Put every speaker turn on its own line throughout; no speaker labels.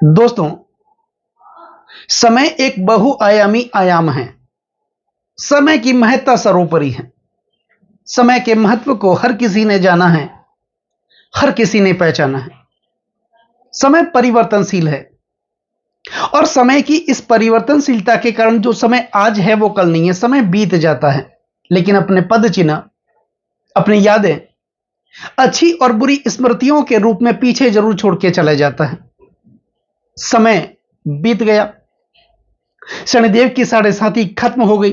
दोस्तों, समय एक बहुआयामी आयाम है। समय की महत्ता सर्वोपरि है। समय के महत्व को हर किसी ने जाना है, हर किसी ने पहचाना है। समय परिवर्तनशील है और समय की इस परिवर्तनशीलता के कारण जो समय आज है वो कल नहीं है। समय बीत जाता है, लेकिन अपने पद चिन्ह, अपनी यादें, अच्छी और बुरी स्मृतियों के रूप में पीछे जरूर छोड़ के चला जाता है। समय बीत गया, शनिदेव की साढ़े साथी खत्म हो गई।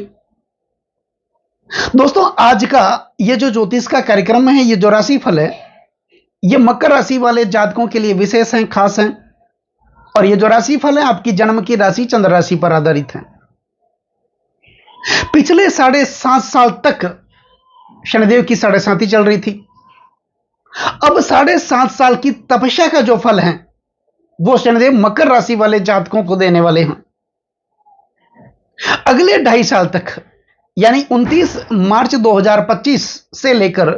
दोस्तों, आज का ये जो ज्योतिष का कार्यक्रम है, ये जो राशिफल है, ये मकर राशि वाले जातकों के लिए विशेष है, खास है। और ये जो राशिफल है आपकी जन्म की राशि चंद्र राशि पर आधारित है। पिछले 7.5 साल तक शनिदेव की साढ़े साथी चल रही थी। अब 7.5 साल की तपस्या का जो फल है वो शनिदेव मकर राशि वाले जातकों को देने वाले हैं। अगले 2.5 साल तक, यानी 29 मार्च 2025 से लेकर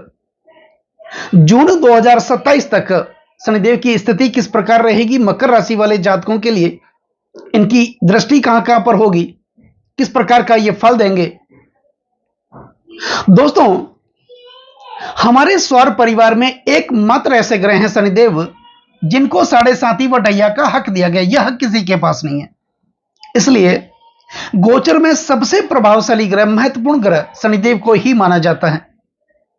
जून 2027 तक शनिदेव की स्थिति किस प्रकार रहेगी, मकर राशि वाले जातकों के लिए इनकी दृष्टि कहां कहां पर होगी, किस प्रकार का ये फल देंगे। दोस्तों, हमारे सौर परिवार में एकमात्र ऐसे ग्रह हैं शनिदेव जिनको साढ़े साथी वटैया का हक दिया गया। यह हक किसी के पास नहीं है। इसलिए गोचर में सबसे प्रभावशाली ग्रह, महत्वपूर्ण ग्रह शनिदेव को ही माना जाता है,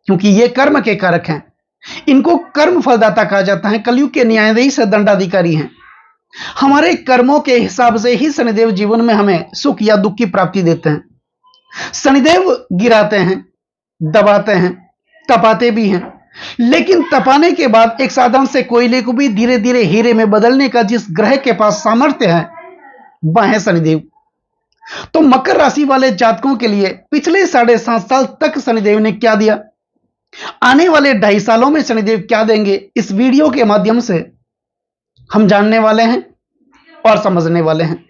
क्योंकि ये कर्म के कारक हैं। इनको कर्म फलदाता कहा जाता है। कलयुग के न्यायाधीश दंडाधिकारी हैं। हमारे कर्मों के हिसाब से ही शनिदेव जीवन में हमें सुख या दुख की प्राप्ति देते हैं। शनिदेव गिराते हैं, दबाते हैं, तपाते भी हैं, लेकिन तपाने के बाद एक साधारण से कोयले को भी धीरे धीरे हीरे में बदलने का जिस ग्रह के पास सामर्थ्य है वह है शनिदेव। तो मकर राशि वाले जातकों के लिए पिछले 7.5 साल तक शनिदेव ने क्या दिया, आने वाले 2.5 सालों में शनिदेव क्या देंगे, इस वीडियो के माध्यम से हम जानने वाले हैं और समझने वाले हैं।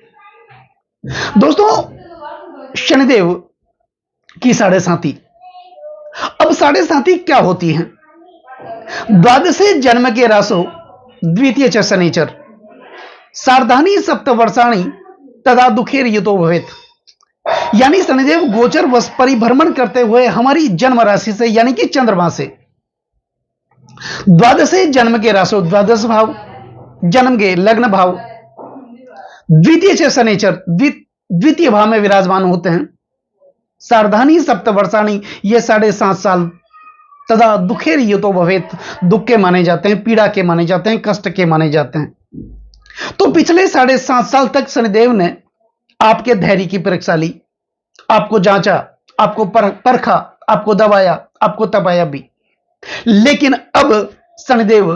दोस्तों, शनिदेव की साढ़े साथी, अब साढ़े साथी क्या होती हैं? द्वादशे जन्म के रासो द्वितीय च शनिचर सार्धानी सप्तवर्षाणी तदा दुखेर युतो भवेत। यानी शनिदेव गोचर वश परिभ्रमण करते हुए हमारी जन्म राशि से, यानी कि चंद्रमा से, द्वादशे जन्म के रासो, द्वादश भाव, जन्म के लग्न भाव, द्वितीय च शनिचर, द्वितीय भाव में विराजमान होते हैं। सार्धानी सप्तवर्षाणी, ये 7.5 साल, तदा दुखेर युतो भवेत, दुख के माने जाते हैं, पीड़ा के माने जाते हैं, कष्ट के माने जाते हैं। तो पिछले 7.5 साल तक शनिदेव ने आपके धैर्य की परीक्षा ली, आपको जांचा, आपको परखा, आपको दबाया, आपको तपाया भी। लेकिन अब शनिदेव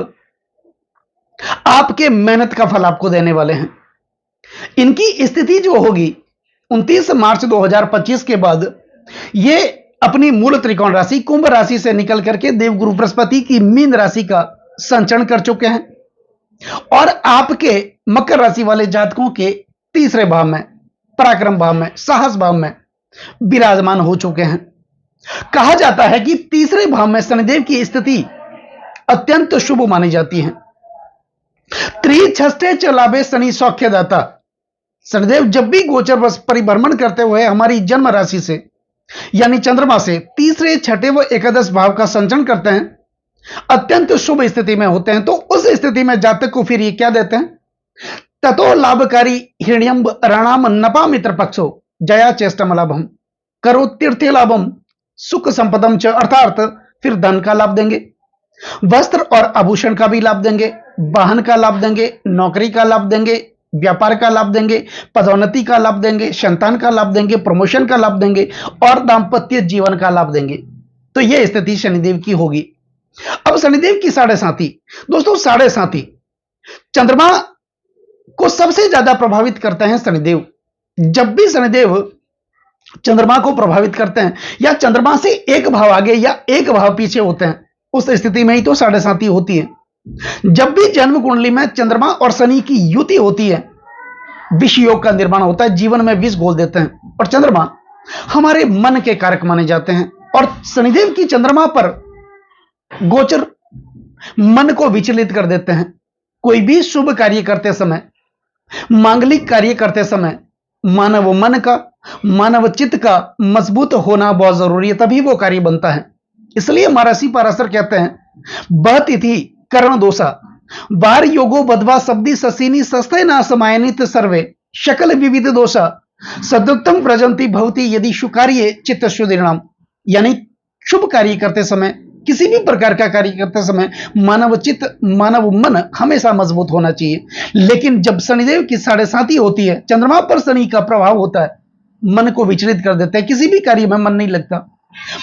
आपके मेहनत का फल आपको देने वाले हैं। इनकी स्थिति जो होगी 29 मार्च 2025 के बाद, ये अपनी मूल त्रिकोण राशि कुंभ राशि से निकल करके देवगुरु बृहस्पति की मीन राशि का संचरण कर चुके हैं और आपके मकर राशि वाले जातकों के तीसरे भाव में, पराक्रम भाव में, साहस भाव में विराजमान हो चुके हैं। कहा जाता है कि तीसरे भाव में शनिदेव की स्थिति अत्यंत शुभ मानी जाती है। त्रिछष्टे च लाभे शनि सौख्यदाता। शनिदेव जब भी गोचर वश परिभ्रमण करते हुए हमारी जन्म राशि से, यानी चंद्रमा से, तीसरे, छठे व एकादश भाव का संचरण करते हैं, अत्यंत शुभ स्थिति में होते हैं। तो उस स्थिति में जातक को फिर ये क्या देते हैं? ततो लाभकारी हिरण्यम रणम नपा मित्र पक्षो जया चेष्टम लाभम करो तीर्थे लाभम सुख संपदम च, अर्थात फिर धन का लाभ देंगे, वस्त्र और आभूषण का भी लाभ देंगे, वाहन का लाभ देंगे, नौकरी का लाभ देंगे, व्यापार का लाभ देंगे, पदोन्नति का लाभ देंगे, संतान का लाभ देंगे, प्रमोशन का लाभ देंगे और दाम्पत्य जीवन का लाभ देंगे। तो यह स्थिति शनिदेव की होगी। अब शनिदेव की साढ़े साथी, दोस्तों, साढ़े साथी चंद्रमा को सबसे ज्यादा प्रभावित करते हैं शनिदेव। जब भी शनिदेव चंद्रमा को प्रभावित करते हैं या चंद्रमा से एक भाव आगे या एक भाव पीछे होते हैं, उस स्थिति में ही तो साढ़े साथी होती है। जब भी जन्म कुंडली में चंद्रमा और शनि की युति होती है, विष योग का निर्माण होता है, जीवन में विष घोल देते हैं। और चंद्रमा हमारे मन के कारक माने जाते हैं और शनिदेव की चंद्रमा पर गोचर मन को विचलित कर देते हैं। कोई भी शुभ कार्य करते समय मांगलिक कार्य करते समय मानव मन का, मानव चित्त का मजबूत होना बहुत जरूरी है, तभी वो कार्य बनता है। इसलिए महर्षि पराशर कहते हैं, बहतिथि करण दोषा बार योगो बधवा शब्दी ससीनी सस्ते ना समायनित सर्वे शकल विविध दोषा सदुक्तम प्रजंती भवती यदि शुकार्य चित्त शुद्धिनाम। यानी शुभ कार्य करते समय, किसी भी प्रकार का कार्य करते समय मानव चित्त, मानव मन हमेशा मजबूत होना चाहिए। लेकिन जब शनिदेव की 7.5 होती है, चंद्रमा पर शनि का प्रभाव होता है, मन को विचलित कर देते हैं, किसी भी कार्य में मन नहीं लगता,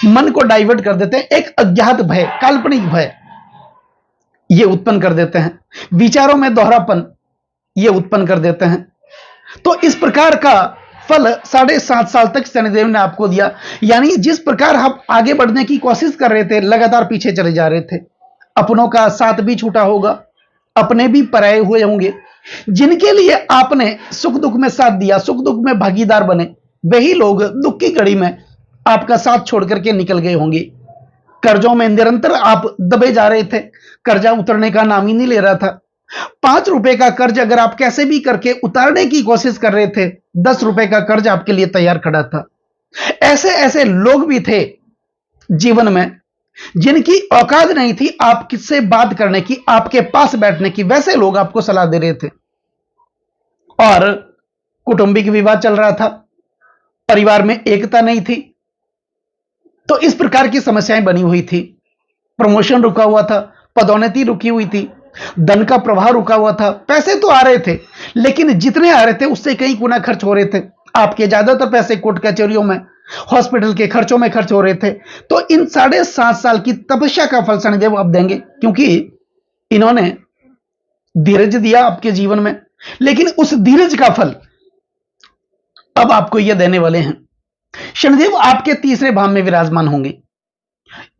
मन को डाइवर्ट कर देते हैं, एक अज्ञात भय, काल्पनिक भय ये उत्पन्न कर देते हैं, विचारों में दोहरापन ये उत्पन्न कर देते हैं। तो इस प्रकार का फल 7.5 साल तक शनिदेव ने आपको दिया। यानी जिस प्रकार आप आगे बढ़ने की कोशिश कर रहे थे, लगातार पीछे चले जा रहे थे, अपनों का साथ भी छूटा होगा, अपने भी पराये हुए होंगे, जिनके लिए आपने सुख दुख में साथ दिया, सुख दुख में भागीदार बने, वही लोग दुख की घड़ी में आपका साथ छोड़ करके निकल गए होंगे। कर्जों में निरंतर आप दबे जा रहे थे, कर्जा उतरने का नाम ही नहीं ले रहा था। 5 रुपए का कर्ज अगर आप कैसे भी करके उतारने की कोशिश कर रहे थे, 10 रुपए का कर्ज आपके लिए तैयार खड़ा था। ऐसे ऐसे लोग भी थे जीवन में जिनकी औकात नहीं थी आप किससे बात करने की, आपके पास बैठने की, वैसे लोग आपको सलाह दे रहे थे। और कौटुंबिक विवाद चल रहा था, परिवार में एकता नहीं थी, तो इस प्रकार की समस्याएं बनी हुई थी। प्रमोशन रुका हुआ था, पदोन्नति रुकी हुई थी, धन का प्रवाह रुका हुआ था, पैसे तो आ रहे थे लेकिन जितने आ रहे थे उससे कई गुना खर्च हो रहे थे। आपके ज्यादातर पैसे कोर्ट कचहरियों में, हॉस्पिटल के खर्चों में खर्च हो रहे थे। तो इन 7.5 साल की तपस्या का फल शनिदेव अब देंगे, क्योंकि इन्होंने धीरज दिया आपके जीवन में, लेकिन उस धीरज का फल अब आपको यह देने वाले हैं। शनिदेव आपके 3रे भाव में विराजमान होंगे।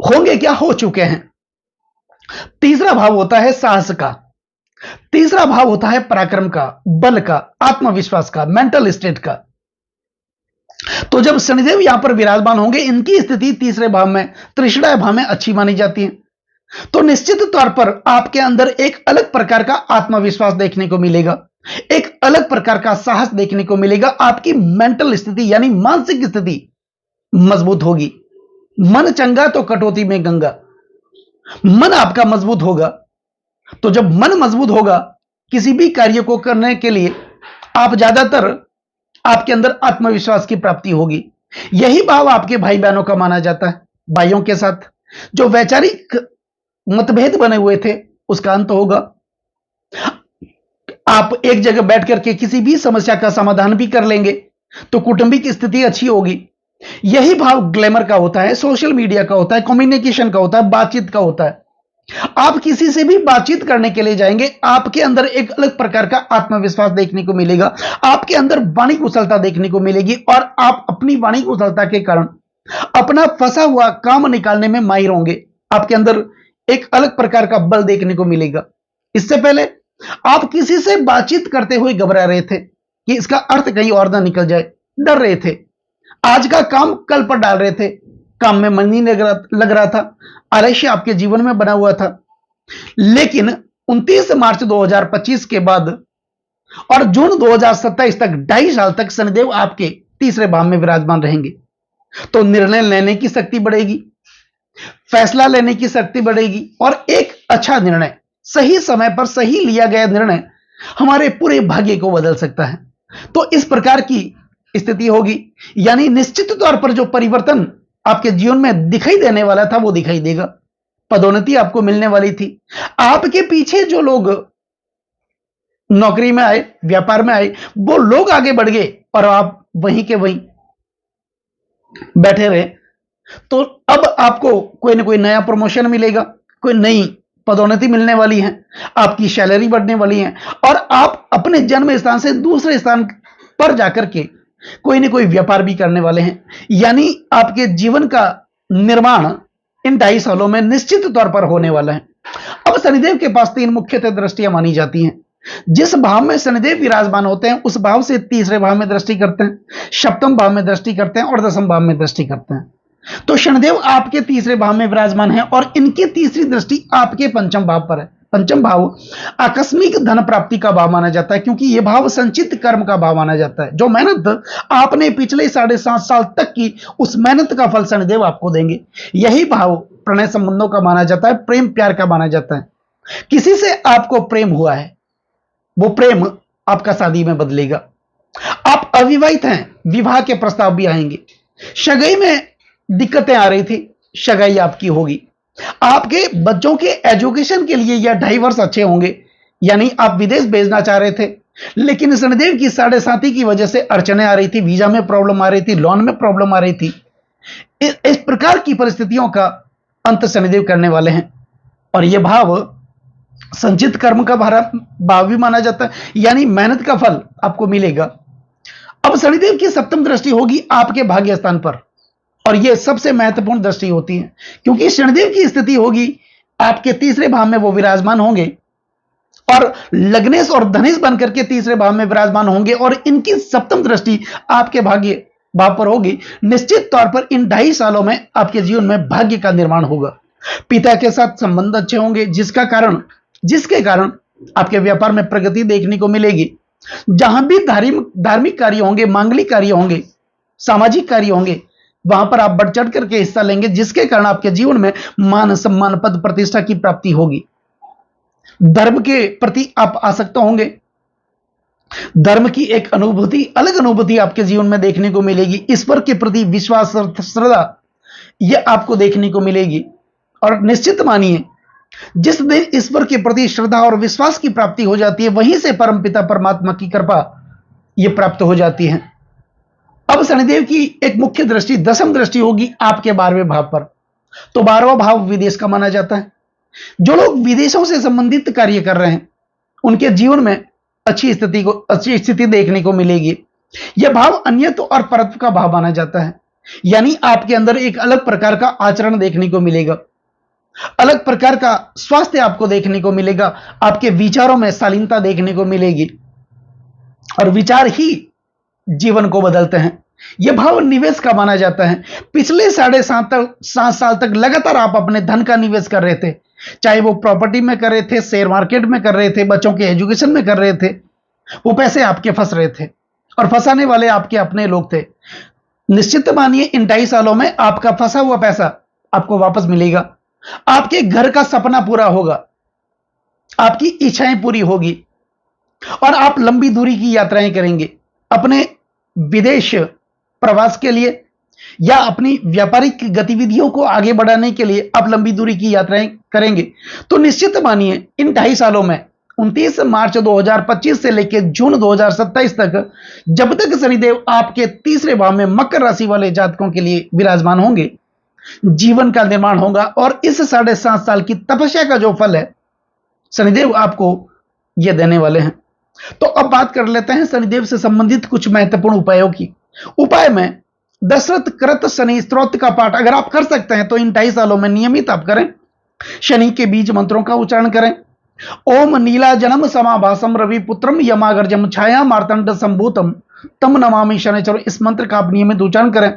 होंगे क्या, हो चुके हैं। 3रा भाव होता है साहस का, 3रा भाव होता है पराक्रम का, बल का, आत्मविश्वास का, मेंटल स्टेट का। तो जब शनिदेव यहां पर विराजमान होंगे, इनकी स्थिति 3रे भाव में, त्रिशुड़ा भाव में अच्छी मानी जाती है। तो निश्चित तौर पर आपके अंदर एक अलग प्रकार का आत्मविश्वास देखने को मिलेगा, एक अलग प्रकार का साहस देखने को मिलेगा। आपकी मेंटल स्थिति यानी मानसिक स्थिति मजबूत होगी। मन चंगा तो कटौती में गंगा, मन आपका मजबूत होगा। तो जब मन मजबूत होगा, किसी भी कार्य को करने के लिए आप ज्यादातर आपके अंदर आत्मविश्वास की प्राप्ति होगी। यही भाव आपके भाई बहनों का माना जाता है। भाइयों के साथ जो वैचारिक मतभेद बने हुए थे उसका अंत होगा। आप एक जगह बैठ करके किसी भी समस्या का समाधान भी कर लेंगे, तो कौटुंबिक स्थिति अच्छी होगी। यही भाव ग्लैमर का होता है, सोशल मीडिया का होता है, कम्युनिकेशन का होता है, बातचीत का होता है। आप किसी से भी बातचीत करने के लिए जाएंगे, आपके अंदर एक अलग प्रकार का आत्मविश्वास देखने को मिलेगा, आपके अंदर वाणी कुशलता देखने को मिलेगी, और आप अपनी वाणी कुशलता के कारण अपना फंसा हुआ काम निकालने में माहिर होंगे। आपके अंदर एक अलग प्रकार का बल देखने को मिलेगा। इससे पहले आप किसी से बातचीत करते हुए घबरा रहे थे कि इसका अर्थ कहीं और ना निकल जाए, डर रहे थे, आज का काम कल पर डाल रहे थे, काम में मन नहीं लग रहा था, आलस्य आपके जीवन में बना हुआ था। लेकिन 29 मार्च 2025 के बाद और जून 2027 तक 2.5 साल तक शनिदेव आपके 3रे भाव में विराजमान रहेंगे। तो निर्णय लेने की शक्ति बढ़ेगी, फैसला लेने की शक्ति बढ़ेगी, और एक अच्छा निर्णय, सही समय पर सही लिया गया निर्णय हमारे पूरे भाग्य को बदल सकता है। तो इस प्रकार की स्थिति होगी। यानी निश्चित तौर पर जो परिवर्तन आपके जीवन में दिखाई देने वाला था वो दिखाई देगा। पदोन्नति आपको मिलने वाली थी। आपके पीछे जो लोग नौकरी में आए, व्यापार में आए, वो लोग आगे बढ़ गए और आप वहीं के वहीं बैठे रहे। तो अब आपको कोई ना कोई नया प्रमोशन मिलेगा, कोई नई पदोन्नति मिलने वाली है, आपकी सैलरी बढ़ने वाली है, और आप अपने जन्म स्थान से दूसरे स्थान पर जाकर के कोई ना कोई व्यापार भी करने वाले हैं। यानी आपके जीवन का निर्माण इन 2.5 सालों में निश्चित तौर पर होने वाला है। अब शनिदेव के पास 3 मुख्यतः दृष्टियां मानी जाती हैं। जिस भाव में शनिदेव विराजमान होते हैं उस भाव से 3रे भाव में दृष्टि करते हैं, 7वें भाव में दृष्टि करते हैं और 10वें भाव में दृष्टि करते हैं। तो शनिदेव आपके 3रे भाव में विराजमान है और इनकी तीसरी दृष्टि आपके 5वें भाव पर है। पंचम भाव आकस्मिक धन प्राप्ति का भाव माना जाता है, क्योंकि यह भाव संचित कर्म का भाव माना जाता है। जो मेहनत आपने पिछले 7.5 साल तक की, उस मेहनत का फल शनिदेव आपको देंगे। यही भाव प्रणय संबंधों का माना जाता है, प्रेम प्यार का माना जाता है। किसी से आपको प्रेम हुआ है, वो प्रेम आपका शादी में बदलेगा। आप अविवाहित हैं, विवाह के प्रस्ताव भी आएंगे। सगाई में दिक्कतें आ रही थी, सगाई आपकी होगी। आपके बच्चों के एजुकेशन के लिए यह 2.5 वर्ष अच्छे होंगे, यानी आप विदेश भेजना चाह रहे थे, लेकिन शनिदेव की 7.5 की वजह से अड़चने आ रही थी, वीजा में प्रॉब्लम आ रही थी, लोन में प्रॉब्लम आ रही थी। इस प्रकार की परिस्थितियों का अंत शनिदेव करने वाले हैं। और यह भाव संचित कर्म का भाव भी माना जाता है, यानी मेहनत का फल आपको मिलेगा। अब शनिदेव की सप्तम दृष्टि होगी आपके भाग्य स्थान पर, और यह सबसे महत्वपूर्ण दृष्टि होती है, क्योंकि शनिदेव की स्थिति होगी आपके तीसरे भाव में, वो विराजमान होंगे और लग्नेश और धनेश बनकर के तीसरे भाव में विराजमान होंगे, और इनकी सप्तम दृष्टि आपके भाग्य भाव पर होगी। निश्चित तौर पर इन 2.5 सालों में आपके जीवन में भाग्य का निर्माण होगा। पिता के साथ संबंध अच्छे होंगे, जिसके कारण आपके व्यापार में प्रगति देखने को मिलेगी। जहां भी धार्मिक कार्य होंगे, मांगलिक कार्य होंगे, सामाजिक कार्य होंगे, वहां पर आप बढ़ चढ़ करके हिस्सा लेंगे, जिसके कारण आपके जीवन में मान सम्मान पद प्रतिष्ठा की प्राप्ति होगी। धर्म के प्रति आप आसक्त होंगे। धर्म की एक अनुभूति, अलग अनुभूति आपके जीवन में देखने को मिलेगी। ईश्वर के प्रति विश्वास और श्रद्धा यह आपको देखने को मिलेगी। और निश्चित मानिए, जिस दिन ईश्वर के प्रति श्रद्धा और विश्वास की प्राप्ति हो जाती है, वहीं से परमपिता परमात्मा की कृपा यह प्राप्त हो जाती है। अब शनिदेव की एक मुख्य दृष्टि, दशम दृष्टि होगी आपके 12वें भाव पर। तो 12वां भाव विदेश का माना जाता है। जो लोग विदेशों से संबंधित कार्य कर रहे हैं, उनके जीवन में अच्छी स्थिति देखने को मिलेगी। यह भाव अन्यत्व और परत्व का भाव माना जाता है, यानी आपके अंदर एक अलग प्रकार का आचरण देखने को मिलेगा, अलग प्रकार का स्वास्थ्य आपको देखने को मिलेगा। आपके विचारों में शालीनता देखने को मिलेगी, और विचार ही जीवन को बदलते हैं। यह भाव निवेश का माना जाता है। पिछले 7.5 साल तक लगातार आप अपने धन का निवेश कर रहे थे, चाहे वो प्रॉपर्टी में कर रहे थे, शेयर मार्केट में कर रहे थे, बच्चों के एजुकेशन में कर रहे थे। वो पैसे आपके फंस रहे थे, और फंसाने वाले आपके अपने लोग थे। निश्चित मानिए, इन 2.5 सालों में आपका फंसा हुआ पैसा आपको वापस मिलेगा। आपके घर का सपना पूरा होगा, आपकी इच्छाएं पूरी होगी, और आप लंबी दूरी की यात्राएं करेंगे। अपने विदेश प्रवास के लिए या अपनी व्यापारिक गतिविधियों को आगे बढ़ाने के लिए आप लंबी दूरी की यात्राएं करेंगे। तो निश्चित मानिए, इन 2.5 सालों में 29 मार्च 2025 से लेकर जून 2027 तक, जब तक शनिदेव आपके तीसरे भाव में मकर राशि वाले जातकों के लिए विराजमान होंगे, जीवन का निर्माण होगा। और इस 7.5 साल की तपस्या का जो फल है, शनिदेव आपको यह देने वाले हैं। तो अब बात कर लेते हैं शनिदेव से संबंधित कुछ महत्वपूर्ण उपायों की। उपाय में दशरथ कृत शनि स्तोत्र का पाठ अगर आप कर सकते हैं तो इन 2.5 सालों में नियमित आप करें। शनि के बीज मंत्रों का उच्चारण करें। ओम नीलाजनम समाभासम रवि पुत्रम यमागर्जम छाया मार्तंड संभूतम तम नमामि शनिचर, इस मंत्र का आप नियमित उच्चारण करें।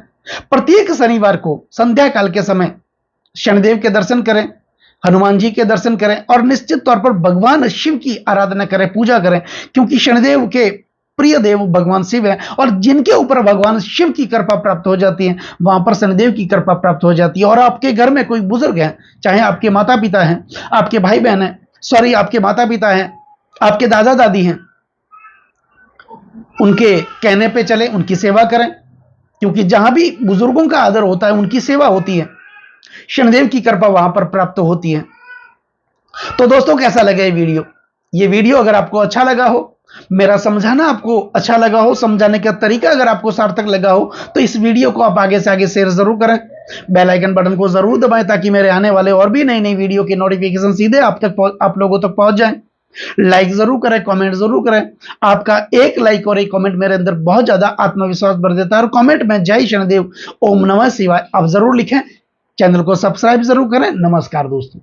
प्रत्येक शनिवार को संध्या काल के समय शनिदेव के दर्शन करें, हनुमान जी के दर्शन करें, और निश्चित तौर पर भगवान शिव की आराधना करें, पूजा करें, क्योंकि शनिदेव के प्रिय देव भगवान शिव है, और जिनके ऊपर भगवान शिव की कृपा प्राप्त हो जाती है, वहां पर शनिदेव की कृपा प्राप्त हो जाती है। और आपके घर में कोई बुजुर्ग है, चाहे आपके माता पिता हैं, आपके भाई बहन हैं, आपके माता पिता हैं, आपके दादा दादी हैं, उनके कहने पे चले, उनकी सेवा करें, क्योंकि जहां भी बुजुर्गों का आदर होता है, उनकी सेवा होती है, शनिदेव की कृपा वहां पर प्राप्त होती है। तो दोस्तों, कैसा लगा ये वीडियो अगर आपको अच्छा लगा हो, मेरा समझाना आपको अच्छा लगा हो, समझाने का तरीका अगर आपको सार्थक लगा हो, तो इस वीडियो को आप आगे से आगे शेयर जरूर करें। बेल आइकन बटन को जरूर दबाएं, ताकि मेरे आने वाले और भी नई नई वीडियो के नोटिफिकेशन सीधे आप लोगों तक पहुंच जाएं। लाइक जरूर करें, कमेंट जरूर करें। आपका एक लाइक और एक कमेंट मेरे अंदर बहुत ज्यादा आत्मविश्वास भर देता है। और कमेंट में जय शनिदेव, ओम नमः शिवाय आप जरूर लिखें। चैनल को सब्सक्राइब जरूर करें। नमस्कार दोस्तों।